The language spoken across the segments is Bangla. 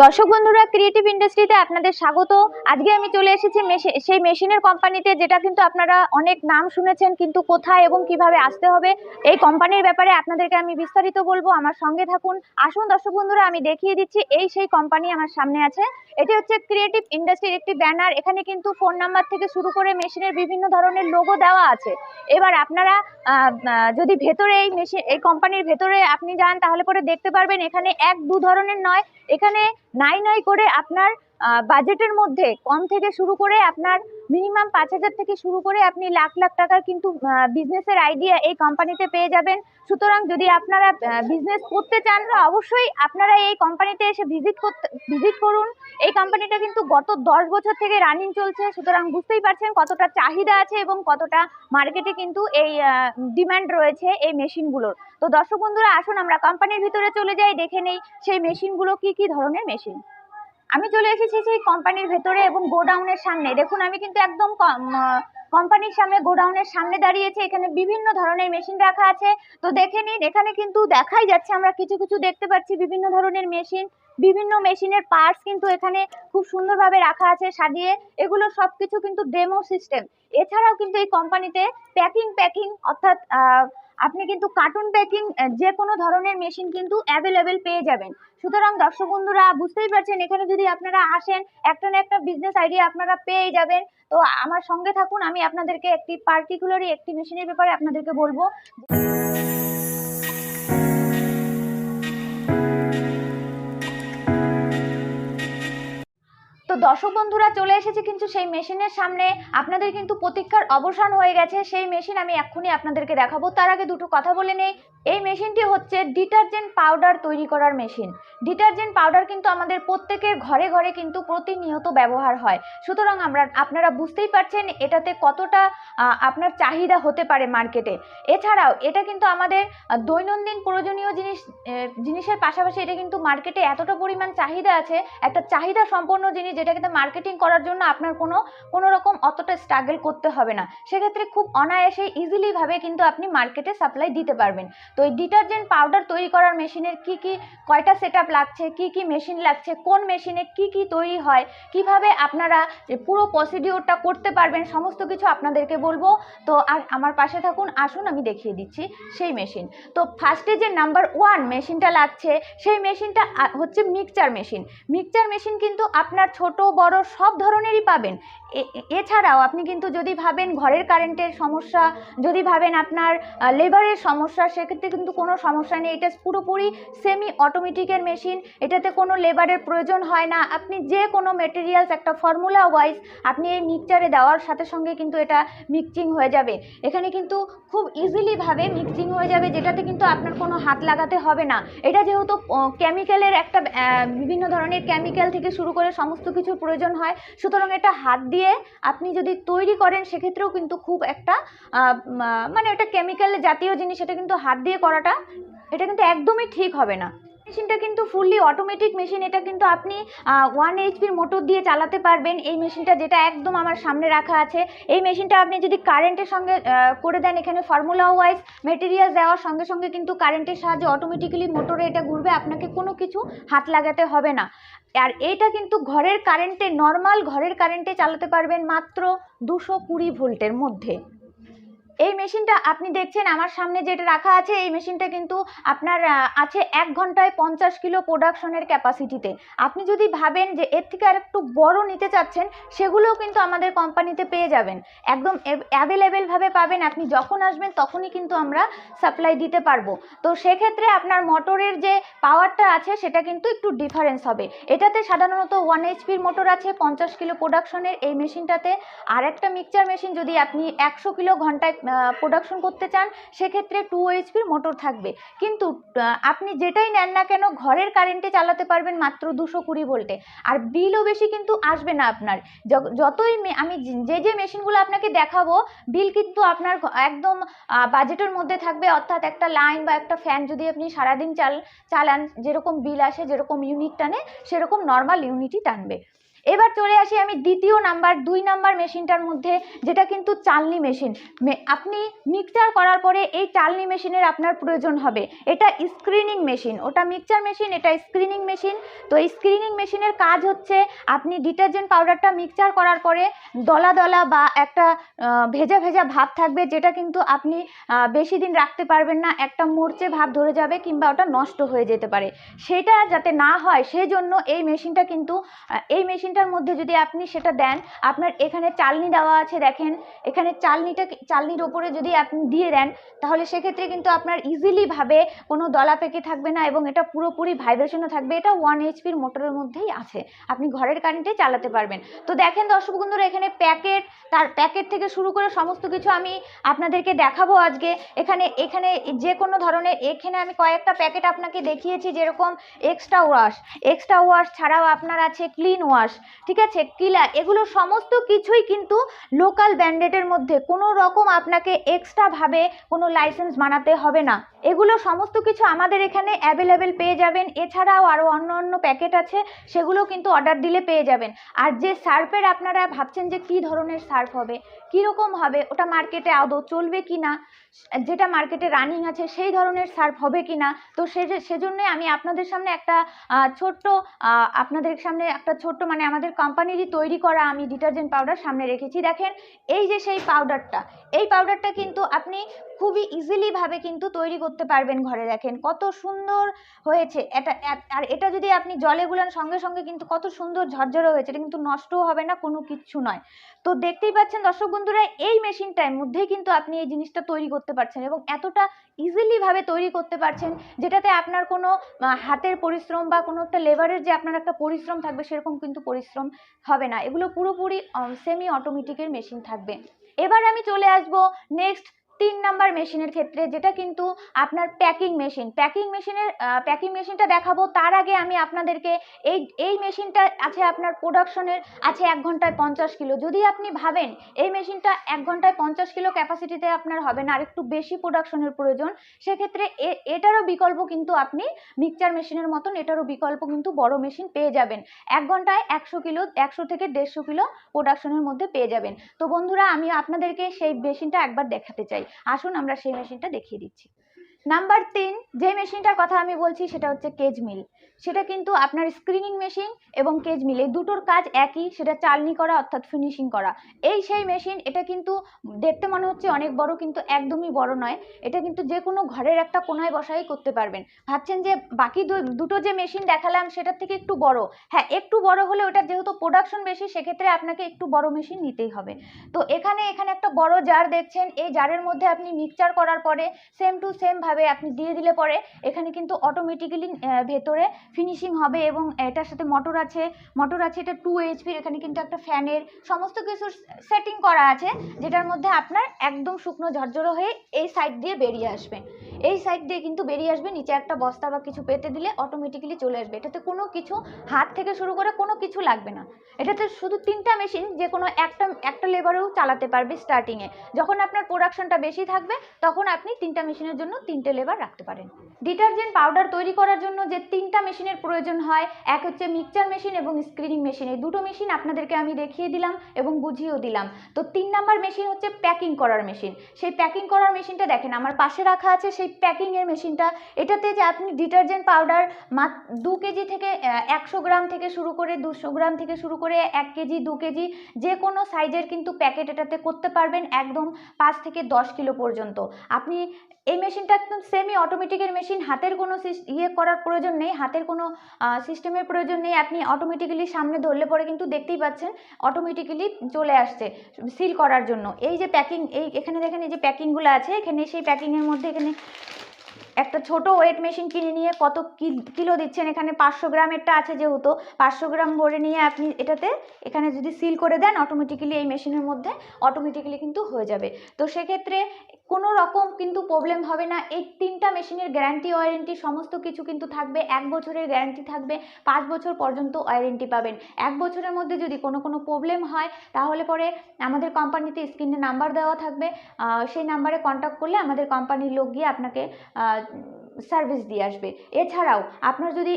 দর্শক বন্ধুরা, ক্রিয়েটিভ ইন্ডাস্ট্রিতে আপনাদের স্বাগত। আজকে আমি চলে এসেছি সেই মেশিনের কোম্পানিতে, যেটা কিন্তু আপনারা অনেক নাম শুনেছেন, কিন্তু কোথায় এবং কিভাবে আসতে হবে এই কোম্পানির ব্যাপারে আপনাদেরকে আমি বিস্তারিত বলবো। আমার সঙ্গে থাকুন। আসুন দর্শক বন্ধুরা, আমি দেখিয়ে দিচ্ছি। সেই কোম্পানি আমার সামনে আছে। এটি হচ্ছে ক্রিয়েটিভ ইন্ডাস্ট্রির একটি ব্যানার। এখানে কিন্তু ফোন নাম্বার থেকে শুরু করে মেশিনের বিভিন্ন ধরনের লোগো দেওয়া আছে। এবার আপনারা যদি ভেতরে এই কোম্পানির ভেতরে আপনি যান, তাহলে পরে দেখতে পারবেন এখানে এক দু ধরনের নয়, এখানে নাই নাই করে আপনার বাজেটের মধ্যে কম থেকে শুরু করে আপনার মিনিমাম 5,000 থেকে শুরু করে আপনি লাখ লাখ টাকার কিন্তু বিজনেসের আইডিয়া এই কোম্পানিতে পেয়ে যাবেন। সুতরাং যদি আপনারা বিজনেস করতে চান, অবশ্যই আপনারা এই কোম্পানিতে এসে ভিজিট করুন। এই কোম্পানিটা কিন্তু গত 10 বছর থেকে রানিং চলছে। সুতরাং বুঝতেই পারছেন কতটা চাহিদা আছে এবং কতটা মার্কেটে কিন্তু এই ডিমান্ড রয়েছে এই মেশিনগুলোর। তো দর্শক বন্ধুরা, আসুন আমরা কোম্পানির ভিতরে চলে যাই, দেখে নেই সেই মেশিনগুলো কি কি ধরনের মেশিন। আমি চলে এসেছি সেই কোম্পানির ভেতরে এবং গোডাউনের সামনে। দেখুন, আমি কিন্তু একদম কোম্পানির সামনে, গোডাউনের সামনে দাঁড়িয়েছি। এখানে বিভিন্ন ধরনের মেশিন রাখা আছে। তো দেখে নিন, এখানে কিন্তু দেখাই যাচ্ছে, আমরা কিছু কিছু দেখতে পাচ্ছি বিভিন্ন ধরনের মেশিন। বিভিন্ন মেশিনের পার্টস কিন্তু এখানে খুব সুন্দরভাবে রাখা আছে সাজিয়ে। এগুলো সবকিছু কিন্তু ডেমো সিস্টেম। এছাড়াও কিন্তু এই কোম্পানিতে প্যাকিং অর্থাৎ আপনি কিন্তু কার্টুন প্যাকিং যে কোনো ধরনের মেশিন কিন্তু অ্যাভেলেবেল পেয়ে যাবেন। সুতরাং দর্শক বন্ধুরা, বুঝতেই পারছেন এখানে যদি আপনারা আসেন, একটা না একটা বিজনেস আইডিয়া আপনারা পেয়ে যাবেন। তো আমার সঙ্গে থাকুন, আমি আপনাদেরকে পার্টিকুলারলি একটি মেশিনের ব্যাপারে আপনাদেরকে বলবো। তো দর্শক বন্ধুরা, চলে এসেছে কিন্তু সেই মেশিনের সামনে। আপনাদের কিন্তু প্রতীক্ষার অবসান হয়ে গেছে। সেই মেশিন আমি এক্ষুনি আপনাদেরকে দেখাবো। তার আগে দুটো কথা বলে নেই। এই মেশিনটি হচ্ছে ডিটারজেন্ট পাউডার তৈরি করার মেশিন। ডিটারজেন্ট পাউডার কিন্তু আমাদের প্রত্যেকের ঘরে ঘরে কিন্তু প্রতিনিয়ত ব্যবহার হয়। সুতরাং আপনারা বুঝতেই পারছেন এটাতে কতটা আপনার চাহিদা হতে পারে মার্কেটে। এছাড়াও এটা কিন্তু আমাদের দৈনন্দিন প্রয়োজনীয় জিনিসের পাশাপাশি এটা কিন্তু মার্কেটে এতটা পরিমাণ চাহিদা আছে, একটা চাহিদা সম্পন্ন জিনিস, যেটা কিন্তু মার্কেটিং করার জন্য আপনার কোনো রকম অতটা স্ট্রাগল করতে হবে না। সেক্ষেত্রে খুব অনায়াসে ইজিলি ভাবে কিন্তু আপনি মার্কেটে সাপ্লাই দিতে পারবেন। তো এই ডিটারজেন্ট পাউডার তৈরি করার মেশিনের কয়টা সেটআপ লাগছে, কি মেশিন লাগছে, কোন মেশিনে কি তৈরি হয়, কিভাবে আপনারা পুরো প্রসিডিওরটা করতে পারবেন, সমস্ত কিছু আপনাদেরকে বলবো। তো আর আমার পাশে থাকুন। আসুন আমি দেখিয়ে দিচ্ছি সেই মেশিন। তো ফার্স্টে যে নাম্বার 1 মেশিনটা লাগছে, সেই মেশিনটা হচ্ছে মিক্সচার মেশিন। মিক্সচার মেশিন কিন্তু আপনার ছোট বড় সব ধরনেরই পাবেন। এছাড়াও আপনি কিন্তু যদি ভাবেন ঘরের কারেন্টের সমস্যা, যদি ভাবেন আপনার লেবারের সমস্যা, সেক্ষেত্রে কিন্তু কোনো সমস্যা নেই। এটা পুরোপুরি সেমি অটোমেটিকের মেশিন। এটাতে কোনো লেবারের প্রয়োজন হয় না। আপনি যে কোনো মেটেরিয়ালস একটা ফর্মুলা ওয়াইজ আপনি এই মিক্সচারে দেওয়ার সাথে সঙ্গে কিন্তু এটা মিক্সিং হয়ে যাবে। এখানে কিন্তু খুব ইজিলি ভাবে মিক্সিং হয়ে যাবে, যেটাতে কিন্তু আপনার কোনো হাত লাগাতে হবে না। এটা যেহেতু কেমিক্যালের একটা বিভিন্ন ধরনের কেমিক্যাল থেকে শুরু করে সমস্ত কিছুর প্রয়োজন হয়, সুতরাং এটা হাত দিয়ে আপনি যদি তৈরি করেন, সেক্ষেত্রেও কিন্তু খুব একটা মানে এটা কেমিক্যাল জাতীয় জিনিস, এটা কিন্তু হাত দিয়ে করাটা এটা কিন্তু একদমই ঠিক হবে না। মেশিনটা কিন্তু ফুললি অটোমেটিক মেশিন। এটা কিন্তু আপনি 1 HP মোটর দিয়ে চালাতে পারবেন। এই মেশিনটা যেটা একদম আমার সামনে রাখা আছে, এই মেশিনটা আপনি যদি কারেন্টের সঙ্গে করে দেন, এখানে ফর্মুলা ওয়াইজ মেটেরিয়াল দেওয়ার সঙ্গে সঙ্গে কিন্তু কারেন্টের সাহায্যে অটোমেটিক্যালি মোটরে এটা ঘুরবে, আপনাকে কোনো কিছু হাত লাগাতে হবে না। আর এইটা কিন্তু ঘরের কারেন্টে, নর্মাল ঘরের কারেন্টে চালাতে পারবেন মাত্র 220 ভোল্টের মধ্যে। এই মেশিনটা আপনি দেখছেন আমার সামনে যেটা রাখা আছে, এই মেশিনটা কিন্তু আপনার আছে 1 ঘন্টায় 50 কিলো প্রোডাকশনের ক্যাপাসিটিতে। আপনি যদি ভাবেন যে এর থেকে আর একটু বড় নিতে চাচ্ছেন, সেগুলোও কিন্তু আমাদের কোম্পানিতে পেয়ে যাবেন। একদম অ্যাভেলেবেল ভাবে পাবেন। আপনি যখন আসবেন তখনই কিন্তু আমরা সাপ্লাই দিতে পারবো। তো সেক্ষেত্রে আপনার মোটরের যে পাওয়ারটা আছে সেটা কিন্তু একটু ডিফারেন্স হবে। এটাতে সাধারণত 1 HP মোটর আছে 50 কিলো প্রোডাকশনের এই মেশিনটাতে। আর একটা মিক্সচার মেশিন যদি আপনি 100 কিলো ঘন্টায় প্রোডাকশন করতে চান, সেক্ষেত্রে 2 HP মোটর থাকবে। কিন্তু আপনি যেটাই নেন না কেন, ঘরের কারেন্টে চালাতে পারবেন মাত্র 220 ভোল্টে। আর বিলও বেশি কিন্তু আসবে না আপনার। যতই আমি যে মেশিনগুলো আপনাকে দেখাবো, বিল কিন্তু আপনার একদম বাজেটের মধ্যে থাকবে। অর্থাৎ একটা লাইন বা একটা ফ্যান যদি আপনি সারাদিন চালান, যেরকম বিল আসে, যেরকম ইউনিট টানে, সেরকম নর্মাল ইউনিটই টানবে। এবার চলে আসি আমি দ্বিতীয় নাম্বার 2 নাম্বার মেশিনটার মধ্যে, যেটা কিন্তু চালনি মেশিন। আপনি মিক্সচার করার পরে এই চালনি মেশিনের আপনার প্রয়োজন হবে। এটা স্ক্রিনিং মেশিন, ওটা মিক্সচার মেশিন, এটা স্ক্রিনিং মেশিন। তো এই স্ক্রিনিং মেশিনের কাজ হচ্ছে আপনি ডিটারজেন্ট পাউডারটা মিক্সচার করার পরে দলা দলা বা একটা ভেজা ভেজা ভাব থাকবে, যেটা কিন্তু আপনি বেশি দিন রাখতে পারবেন না, একটা মরচে ভাব ধরে যাবে কিংবা ওটা নষ্ট হয়ে যেতে পারে। সেটা যাতে না হয় সেই জন্য এই মেশিনটা কিন্তু এই মেশিনটার মধ্যে যদি আপনি সেটা দেন, আপনার এখানে চালনি দেওয়া আছে, দেখেন এখানে চালনির ওপরে যদি আপনি দিয়ে দেন, তাহলে সেক্ষেত্রে কিন্তু আপনার ইজিলি ভাবে কোনো দলা পেকে থাকবে না এবং এটা পুরোপুরি ভাইব্রেশনও থাকবে। এটা 1 এইচপির মোটরের মধ্যেই আছে, আপনি ঘরের কারেন্টে চালাতে পারবেন। তো দেখেন দর্শক বন্ধুরা, এখানে তার প্যাকেট থেকে শুরু করে সমস্ত কিছু আমি আপনাদেরকে দেখাবো আজকে। এখানে যে কোনো ধরনের, এখানে আমি কয়েকটা প্যাকেট আপনাকে দেখিয়েছি, যেরকম এক্সট্রা ওয়াশ ছাড়াও আপনার আছে ক্লিন ওয়াশ, ঠিক আছে, কিলার, এগুলো সমস্ত কিছুই কিন্তু লোকাল ব্র্যান্ডেডের মধ্যে, কোনো রকম আপনাকে এক্সট্রা ভাবে কোনো লাইসেন্স বানাতে হবে না। এগুলো সমস্ত কিছু আমাদের এখানে অ্যাভেলেবেল পেয়ে যাবেন। এছাড়াও আরও অন্য প্যাকেট আছে, সেগুলো কিন্তু অর্ডার দিলে পেয়ে যাবেন। আর যে সার্ফের আপনারা ভাবছেন যে কি ধরনের সার্ফ হবে, কীরকম হবে, ওটা মার্কেটে আদৌ চলবে কি না, যেটা মার্কেটে রানিং আছে সেই ধরনের সার্ফ হবে কি না, তো সেজন্যই আমি আপনাদের সামনে একটা ছোট্ট মানে আমাদের কোম্পানিরই তৈরি করা আমি ডিটারজেন্ট পাউডার সামনে রেখেছি। দেখেন এই যে সেই পাউডারটা কিন্তু আপনি খুবই ইজিলি ভাবে কিন্তু তৈরি করতে পারবেন ঘরে। দেখেন কত সুন্দর হয়েছে এটা। আর এটা যদি আপনি জলে গুলান সঙ্গে সঙ্গে কিন্তু কত সুন্দর ঝরঝরে হয়েছে, এটা কিন্তু নষ্টও হবে না, কোনো কিচ্ছু নয়। তো দেখতেই পাচ্ছেন দর্শক বন্ধুরা, এই মেশিনটার মধ্যেই কিন্তু আপনি এই জিনিসটা তৈরি করতে পারছেন এবং এতটা ইজিলি ভাবে তৈরি করতে পারছেন, যেটাতে আপনার কোনো হাতের পরিশ্রম বা কোনো একটা লেবারের যে আপনার একটা পরিশ্রম থাকবে, সেরকম কিন্তু পরিশ্রম হবে না। এগুলো পুরোপুরি সেমি অটোমেটিকের মেশিন থাকবে। এবার আমি চলে আসবো নেক্সট 3 নাম্বার মেশিনের ক্ষেত্রে, যেটা কিন্তু আপনার প্যাকিং মেশিনটা দেখাবো। তার আগে আমি আপনাদেরকে এই মেশিনটা আছে আপনার প্রোডাকশনের আছে 1 ঘন্টায় 50 কিলো। যদি আপনি ভাবেন এই মেশিনটা 1 ঘন্টায় 50 কিলো ক্যাপাসিটিতে আপনার হবে না, আর একটু বেশি প্রোডাকশনের প্রয়োজন, সেক্ষেত্রে এটারও বিকল্প কিন্তু আপনি মিক্সচার মেশিনের মতন এটারও বিকল্প কিন্তু বড় মেশিন পেয়ে যাবেন। 1 ঘন্টায় 100 থেকে 150 কিলো প্রোডাকশনের মধ্যে পেয়ে যাবেন। তো বন্ধুরা, আমি আপনাদেরকে সেই মেশিনটা একবার দেখাতে চাই, আসুন আমরা সেই মেশিনটা দেখিয়ে দিচ্ছি। নাম্বার 3 যে মেশিনটার কথা আমি বলছি সেটা হচ্ছে কেজ মিল। সেটা কিন্তু আপনার স্ক্রিনিং মেশিন এবং কেজ মিল, এই দুটোর কাজ একই, সেটা চালনি করা অর্থাৎ ফিনিশিং করা। এই সেই মেশিন, এটা কিন্তু দেখতে মনে হচ্ছে অনেক বড়, কিন্তু একদমই বড় নয়। এটা কিন্তু যে কোনো ঘরের একটা কোনায় বসাই করতে পারবেন। ভাবছেন যে বাকি দুটো যে মেশিন দেখালাম সেটার থেকে একটু বড়, হ্যাঁ একটু বড় হলে ওটা যেহেতু প্রোডাকশন বেশি, সেক্ষেত্রে আপনাকে একটু বড় মেশিন নিতেই হবে। তো এখানে একটা বড় জার দেখছেন, এই জারের মধ্যে আপনি মিক্সচার করার পরে সেম টু সেম ভাবে আপনি দিয়ে দিলে পরে এখানে কিন্তু অটোমেটিক্যালি ভেতরে ফিনিশিং হবে এবং এটার সাথে মোটর আছে, এটা 2 এইচপির। এখানে কিন্তু একটা ফ্যানের সমস্ত কিছু সেটিং করা আছে, যেটার মধ্যে আপনার একদম শুকনো ঝরঝরে হয়ে এই সাইড দিয়ে বেরিয়ে আসবে। নিচে একটা বস্তা বা কিছু পেতে দিলে অটোমেটিক্যালি চলে আসবে। এটাতে কোনো কিছু হাত থেকে শুরু করে কোনো কিছু লাগবে না। এটাতে শুধু 3টা মেশিন, যে কোনো একটা লেবারেও চালাতে পারবে স্টার্টিংয়ে। যখন আপনার প্রোডাকশনটা বেশি থাকবে তখন আপনি 3টা মেশিনের জন্য 3টে লেবার রাখতে পারেন। ডিটারজেন্ট পাউডার তৈরি করার জন্য যে 3টা মেশিনের প্রয়োজন হয়, এক হচ্ছে মিক্সচার মেশিন এবং স্ক্রিনিং মেশিন। এই দুটো মেশিন আপনাদেরকে আমি দেখিয়ে দিলাম এবং বুঝিয়েও দিলাম। তো 3 নাম্বার মেশিন হচ্ছে প্যাকিং করার মেশিন। সেই প্যাকিং করার মেশিনটা দেখেন আমার পাশে রাখা আছে, সেই প্যাকিংয়ের মেশিনটা। এটাতে যে আপনি ডিটারজেন্ট পাউডার 2 কেজি থেকে 100 গ্রাম থেকে শুরু করে 200 গ্রাম থেকে শুরু করে 1 কেজি 2 কেজি যে কোনো সাইজের কিন্তু প্যাকেট এটাতে করতে পারবেন, একদম 5 থেকে 10 কিলো পর্যন্ত। আপনি এই মেশিনটা একদম সেমি অটোমেটিকের মেশিন, হাতের কোনো করার প্রয়োজন নেই, হাতের কোনো সিস্টেমের প্রয়োজন নেই। আপনি অটোমেটিক্যালি সামনে ধরলে পরে কিন্তু দেখতেই পাচ্ছেন অটোমেটিক্যালি চলে আসছে সিল করার জন্য। এই যে প্যাকিং, এখানে দেখেন এই যে প্যাকিংগুলো আছে, এখানে সেই প্যাকিংয়ের মধ্যে এখানে একটা ছোট ওয়েট মেশিন কিনে নিয়ে কত কিলো দিচ্ছেন, এখানে 500 গ্রামেরটা আছে, যেহেতু 500 গ্রাম ভরে নিয়ে আপনি এখানে যদি সিল করে দেন, অটোমেটিক্যালি এই মেশিনের মধ্যে অটোমেটিক্যালি কিন্তু হয়ে যাবে। তো সেক্ষেত্রে কোনো রকম কিন্তু প্রবলেম হবে না। এই 3টা মেশিনের গ্যারান্টি ওয়ারেন্টি সমস্ত কিছু কিন্তু থাকবে। 1 বছরের গ্যারান্টি থাকবে, 5 বছর পর্যন্ত ওয়ারেন্টি পাবেন। 1 বছরের মধ্যে যদি কোনো প্রবলেম হয়, তাহলে পরে আমাদের কোম্পানিতে স্ক্রিনে নাম্বার দেওয়া থাকবে, সেই নাম্বারে কন্ট্যাক্ট করলে আমাদের কোম্পানির লোক গিয়ে আপনাকে সার্ভিস দিয়ে আসবে। এছাড়াও আপনার যদি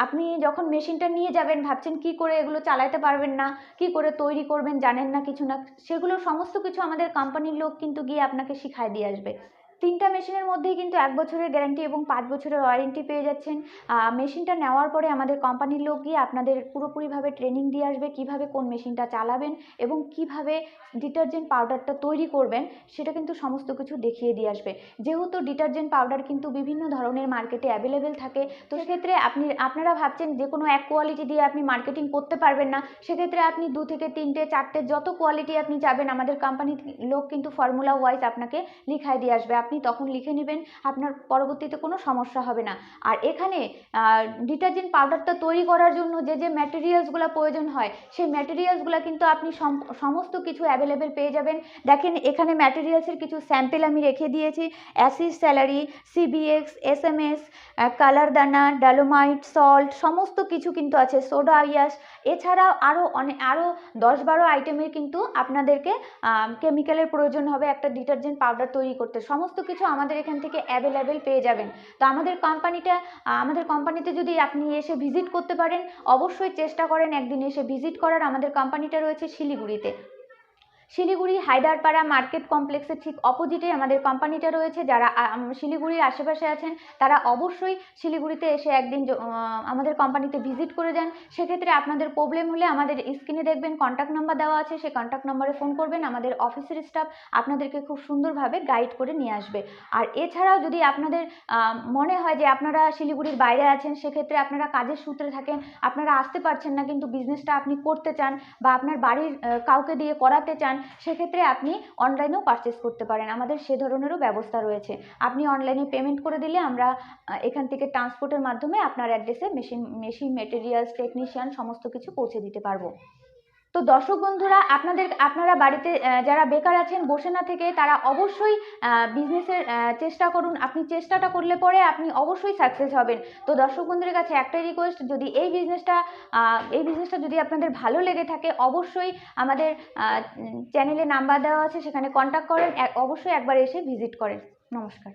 আপনি যখন মেশিনটা নিয়ে যাবেন ভাবছেন কি করে এগুলো চালাতে পারবেন না, কি করে তৈরি করবেন জানেন না কিছু না, সেগুলো সমস্ত কিছু আমাদের কোম্পানির লোক কিন্তু গিয়ে আপনাকে শিখায় দিয়ে আসবে। 3টা মেশিনের মধ্যেই কিন্তু 1 বছরের গ্যারান্টি এবং 5 বছরের ওয়ারেন্টি পেয়ে যাচ্ছেন। মেশিনটা নেওয়ার পরে আমাদের কোম্পানির লোক গিয়ে আপনাদের পুরোপুরিভাবে ট্রেনিং দিয়ে আসবে কিভাবে কোন মেশিনটা চালাবেন এবং কিভাবে ডিটারজেন্ট পাউডারটা তৈরি করবেন, সেটা কিন্তু সমস্ত কিছু দেখিয়ে দিয়ে আসবে। যেহেতু ডিটারজেন্ট পাউডার কিন্তু বিভিন্ন ধরনের মার্কেটে অ্যাভেলেবেল থাকে, তো সেক্ষেত্রে আপনারা ভাবছেন যে কোনো এক কোয়ালিটি দিয়ে আপনি মার্কেটিং করতে পারবেন না, সেক্ষেত্রে আপনি 2 থেকে 3টে 4টে যত কোয়ালিটি আপনি চাবেন আমাদের কোম্পানির লোক কিন্তু ফর্মুলা ওয়াইজ আপনাকে লিখায় দিয়ে আসবে। আপনি তখন লিখে নেবেন, আপনার পরবর্তীতে কোনো সমস্যা হবে না। আর এখানে ডিটারজেন্ট পাউডারটা তৈরি করার জন্য যে ম্যাটেরিয়ালসগুলো প্রয়োজন হয়, সেই ম্যাটেরিয়ালসগুলো কিন্তু আপনি সমস্ত কিছু অ্যাভেলেবেল পেয়ে যাবেন। দেখেন এখানে ম্যাটেরিয়ালসের কিছু স্যাম্পেল আমি রেখে দিয়েছি। Acid salary, CBX, SMS, colour দানা, ডালোমাইট, সল্ট সমস্ত কিছু কিন্তু আছে, সোডা আইয়াস। এছাড়াও আরও 10-12 আইটেমের কিন্তু আপনাদেরকে কেমিক্যালের প্রয়োজন হবে একটা ডিটারজেন্ট পাউডার তৈরি করতে। সমস্ত কিছু আমাদের এখান থেকে অ্যাভেলেবেল পেয়ে যাবেন। তো আমাদের কোম্পানিতে যদি আপনি এসে ভিজিট করতে পারেন, অবশ্যই চেষ্টা করেন একদিন এসে ভিজিট করার। আমাদের কোম্পানিটা রয়েছে শিলিগুড়িতে, শিলিগুড়ি হায়দারপাড়া মার্কেট কমপ্লেক্সের ঠিক অপোজিটে আমাদের কোম্পানিটা রয়েছে। যারা শিলিগুড়ির আশেপাশে আছেন তারা অবশ্যই শিলিগুড়িতে এসে একদিন আমাদের কোম্পানিতে ভিজিট করে যান। সেক্ষেত্রে আপনাদের প্রবলেম হলে আমাদের স্ক্রিনে দেখবেন কন্ট্যাক্ট নাম্বার দেওয়া আছে, সেই কন্ট্যাক্ট নাম্বারে ফোন করবেন, আমাদের অফিসের স্টাফ আপনাদেরকে খুব সুন্দরভাবে গাইড করে নিয়ে আসবে। আর এছাড়াও যদি আপনাদের মনে হয় যে আপনারা শিলিগুড়ির বাইরে আছেন, সেক্ষেত্রে আপনারা কাজের সূত্রে থাকেন, আপনারা আসতে পারছেন না কিন্তু বিজনেসটা আপনি করতে চান বা আপনার বাড়ির কাউকে দিয়ে করাতে চান, সেক্ষেত্রে আপনি অনলাইনেও পারচেস করতে পারেন। আমাদের সে ধরনেরও ব্যবস্থা রয়েছে। আপনি অনলাইনে পেমেন্ট করে দিলে আমরা এখান থেকে ট্রান্সপোর্টের মাধ্যমে আপনার অ্যাড্রেসে মেশিন মেটেরিয়ালস, টেকনিশিয়ান সমস্ত কিছু পৌঁছে দিতে পারবো। তো দর্শক বন্ধুরা, আপনারা বাড়িতে যারা বেকার আছেন বসে না থেকে তারা অবশ্যই বিজনেসের চেষ্টা করুন। আপনি চেষ্টাটা করলে পরে আপনি অবশ্যই সাকসেস হবেন। তো দর্শক বন্ধুদের কাছে একটাই রিকোয়েস্ট, যদি এই বিজনেসটা যদি আপনাদের ভালো লেগে থাকে অবশ্যই আমাদের চ্যানেলে নাম্বার দেওয়া আছে, সেখানে কন্ট্যাক্ট করেন, অবশ্যই একবার এসে ভিজিট করেন। নমস্কার।